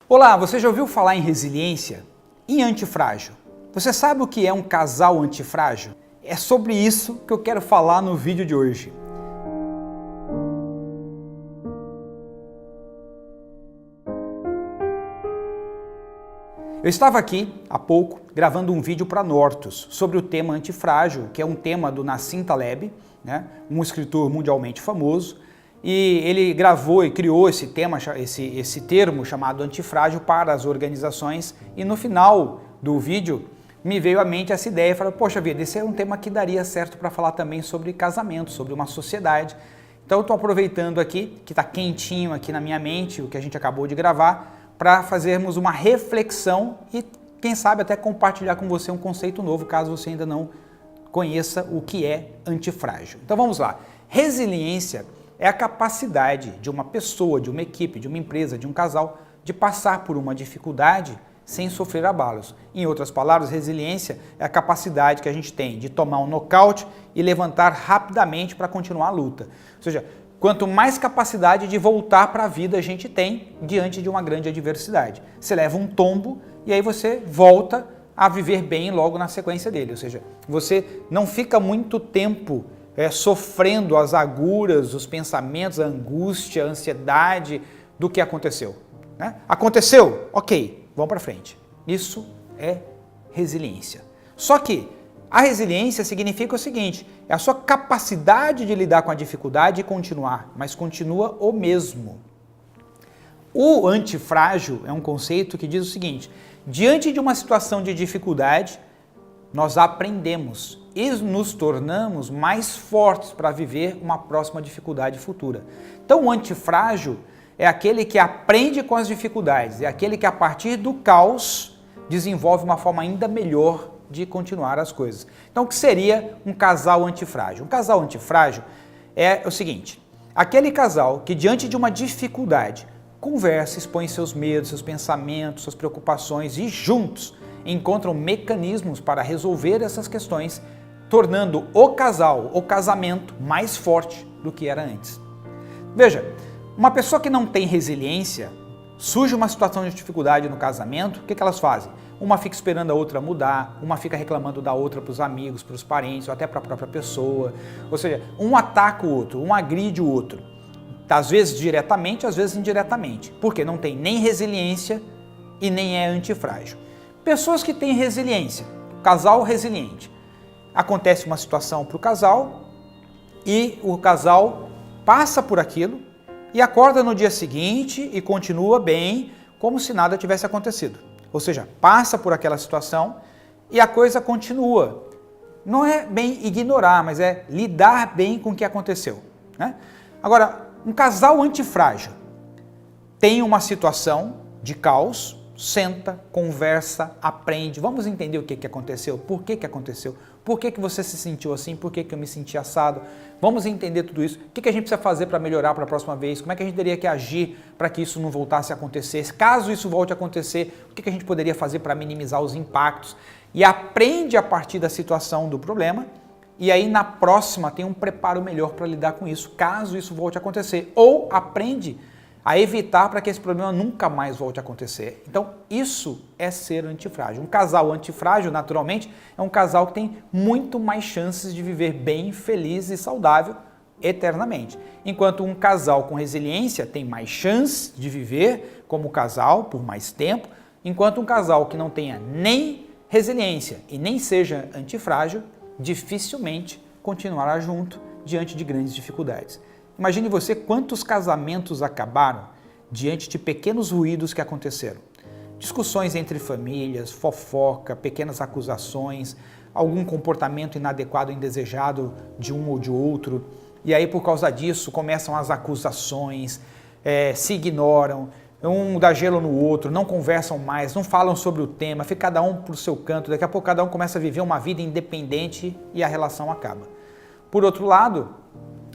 Olá, você já ouviu falar em resiliência? Em antifrágil? Você sabe o que é um casal antifrágil? É sobre isso que eu quero falar no vídeo de hoje. Eu estava aqui, há pouco, gravando um vídeo para Nortus sobre o tema antifrágil, que é um tema do Nassim Taleb, um escritor mundialmente famoso, e ele gravou e criou esse tema, esse termo chamado antifrágil para as organizações, e no final do vídeo me veio à mente essa ideia, falei, poxa vida, esse é um tema que daria certo para falar também sobre casamento, sobre uma sociedade. Então eu estou aproveitando aqui, que está quentinho aqui na minha mente, o que a gente acabou de gravar, para fazermos uma reflexão e, quem sabe, até compartilhar com você um conceito novo, caso você ainda não conheça o que é antifrágil. Então vamos lá. Resiliência é a capacidade de uma pessoa, de uma equipe, de uma empresa, de um casal, de passar por uma dificuldade sem sofrer abalos. Em outras palavras, resiliência é a capacidade que a gente tem de tomar um nocaute e levantar rapidamente para continuar a luta. Ou seja, quanto mais capacidade de voltar para a vida a gente tem diante de uma grande adversidade. Você leva um tombo e aí você volta a viver bem logo na sequência dele. Ou seja, você não fica muito tempo sofrendo as agruras, os pensamentos, a angústia, a ansiedade do que aconteceu. Aconteceu? Ok, vamos para frente. Isso é resiliência. Só que a resiliência significa o seguinte, é a sua capacidade de lidar com a dificuldade e continuar, mas continua o mesmo. O antifrágil é um conceito que diz o seguinte, diante de uma situação de dificuldade, nós aprendemos e nos tornamos mais fortes para viver uma próxima dificuldade futura. Então o antifrágil é aquele que aprende com as dificuldades, é aquele que a partir do caos desenvolve uma forma ainda melhor de continuar as coisas. Então o que seria um casal antifrágil? Um casal antifrágil é o seguinte, aquele casal que diante de uma dificuldade conversa, expõe seus medos, seus pensamentos, suas preocupações e juntos encontram mecanismos para resolver essas questões, tornando o casal, o casamento, mais forte do que era antes. Veja, uma pessoa que não tem resiliência, surge uma situação de dificuldade no casamento, o que elas fazem? Uma fica esperando a outra mudar, uma fica reclamando da outra para os amigos, para os parentes, ou até para a própria pessoa. Ou seja, um ataca o outro, um agride o outro. Às vezes diretamente, às vezes indiretamente. Porque não tem nem resiliência e nem é antifrágil. Pessoas que têm resiliência, casal resiliente. Acontece uma situação para o casal e o casal passa por aquilo e acorda no dia seguinte e continua bem, como se nada tivesse acontecido. Ou seja, passa por aquela situação e a coisa continua. Não é bem ignorar, mas é lidar bem com o que aconteceu. Agora, um casal antifrágil tem uma situação de caos, senta, conversa, aprende, vamos entender o que aconteceu, por que aconteceu, por que você se sentiu assim, por que eu me senti assado, vamos entender tudo isso, o que a gente precisa fazer para melhorar para a próxima vez, como é que a gente teria que agir para que isso não voltasse a acontecer, caso isso volte a acontecer, o que a gente poderia fazer para minimizar os impactos, e aprende a partir da situação do problema, e aí na próxima tem um preparo melhor para lidar com isso, caso isso volte a acontecer, ou aprende a evitar para que esse problema nunca mais volte a acontecer. Então, isso é ser antifrágil. Um casal antifrágil, naturalmente, é um casal que tem muito mais chances de viver bem, feliz e saudável eternamente. Enquanto um casal com resiliência tem mais chance de viver como casal por mais tempo, enquanto um casal que não tenha nem resiliência e nem seja antifrágil, dificilmente continuará junto diante de grandes dificuldades. Imagine você quantos casamentos acabaram diante de pequenos ruídos que aconteceram. Discussões entre famílias, fofoca, pequenas acusações, algum comportamento inadequado, indesejado de um ou de outro. E aí, por causa disso, começam as acusações, se ignoram, um dá gelo no outro, não conversam mais, não falam sobre o tema, fica cada um pro seu canto, daqui a pouco cada um começa a viver uma vida independente e a relação acaba. Por outro lado,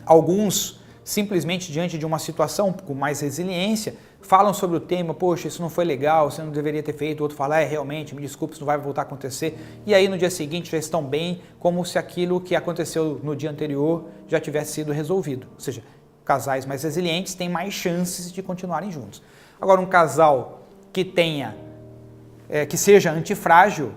alguns simplesmente diante de uma situação com mais resiliência, falam sobre o tema, poxa, isso não foi legal, você não deveria ter feito, o outro fala, realmente, me desculpe, isso não vai voltar a acontecer, e aí no dia seguinte já estão bem, como se aquilo que aconteceu no dia anterior já tivesse sido resolvido. Ou seja, casais mais resilientes têm mais chances de continuarem juntos. Agora, um casal que tenha, que seja antifrágil,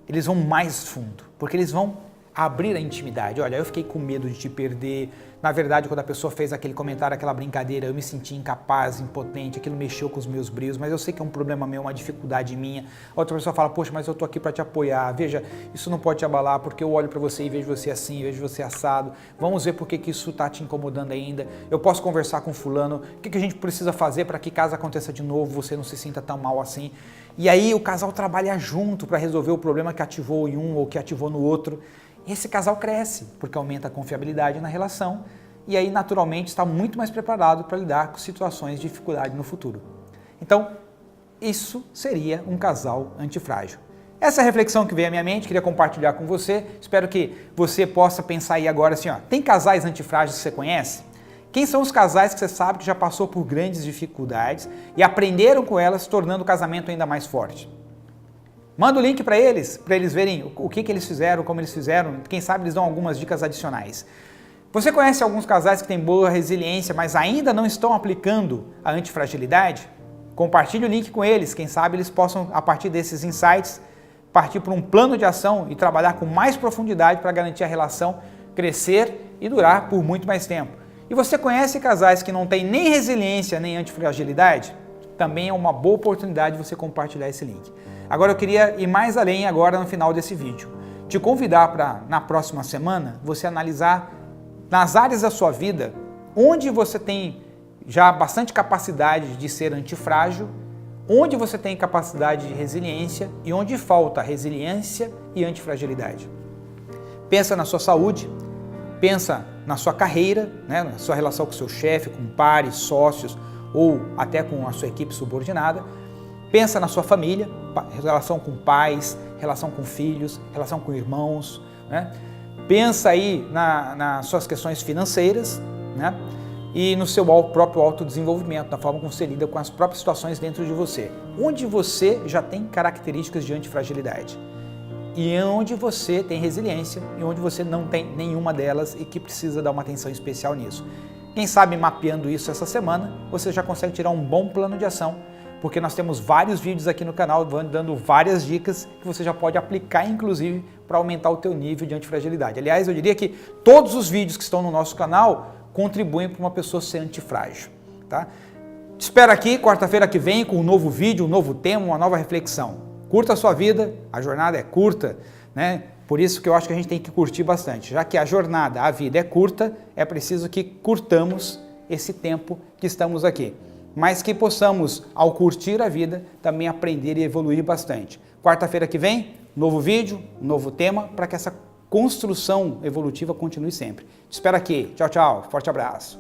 eles vão mais fundo, porque eles vão abrir a intimidade. Olha, eu fiquei com medo de te perder. Na verdade, quando a pessoa fez aquele comentário, aquela brincadeira, eu me senti incapaz, impotente, aquilo mexeu com os meus brilhos, mas eu sei que é um problema meu, uma dificuldade minha. A outra pessoa fala, poxa, mas eu tô aqui para te apoiar. Veja, isso não pode te abalar, porque eu olho para você e vejo você assim, vejo você assado. Vamos ver por que isso tá te incomodando ainda. Eu posso conversar com fulano. O que a gente precisa fazer para que caso aconteça de novo, você não se sinta tão mal assim? E aí o casal trabalha junto para resolver o problema que ativou em um ou que ativou no outro. Esse casal cresce, porque aumenta a confiabilidade na relação e aí naturalmente está muito mais preparado para lidar com situações de dificuldade no futuro. Então, isso seria um casal antifrágil. Essa é a reflexão que veio à minha mente, queria compartilhar com você, espero que você possa pensar aí agora assim, ó, tem casais antifrágeis que você conhece? Quem são os casais que você sabe que já passou por grandes dificuldades e aprenderam com elas, tornando o casamento ainda mais forte? Manda o link para eles verem o que eles fizeram, como eles fizeram, quem sabe eles dão algumas dicas adicionais. Você conhece alguns casais que têm boa resiliência, mas ainda não estão aplicando a antifragilidade? Compartilhe o link com eles, quem sabe eles possam, a partir desses insights, partir para um plano de ação e trabalhar com mais profundidade para garantir a relação crescer e durar por muito mais tempo. E você conhece casais que não têm nem resiliência nem antifragilidade? Também é uma boa oportunidade de você compartilhar esse link. Agora eu queria ir mais além agora no final desse vídeo. Te convidar para, na próxima semana, você analisar nas áreas da sua vida, onde você tem já bastante capacidade de ser antifrágil, onde você tem capacidade de resiliência e onde falta resiliência e antifragilidade. Pensa na sua saúde, pensa na sua carreira, né, na sua relação com o seu chefe, com pares, sócios ou até com a sua equipe subordinada. Pensa na sua família, relação com pais, relação com filhos, relação com irmãos, né? Pensa aí nas suas questões financeiras, né? E no seu próprio autodesenvolvimento, na forma como você lida com as próprias situações dentro de você. Onde você já tem características de antifragilidade e onde você tem resiliência e onde você não tem nenhuma delas e que precisa dar uma atenção especial nisso. Quem sabe mapeando isso essa semana, você já consegue tirar um bom plano de ação, porque nós temos vários vídeos aqui no canal dando várias dicas que você já pode aplicar, inclusive, para aumentar o teu nível de antifragilidade. Aliás, eu diria que todos os vídeos que estão no nosso canal contribuem para uma pessoa ser antifrágil. Tá? Te espero aqui quarta-feira que vem com um novo vídeo, um novo tema, uma nova reflexão. Curta a sua vida, a jornada é curta, né? Por isso que eu acho que a gente tem que curtir bastante. Já que a jornada, a vida é curta, é preciso que curtamos esse tempo que estamos aqui. Mas que possamos, ao curtir a vida, também aprender e evoluir bastante. Quarta-feira que vem, novo vídeo, novo tema, para que essa construção evolutiva continue sempre. Te espero aqui. Tchau, tchau. Forte abraço.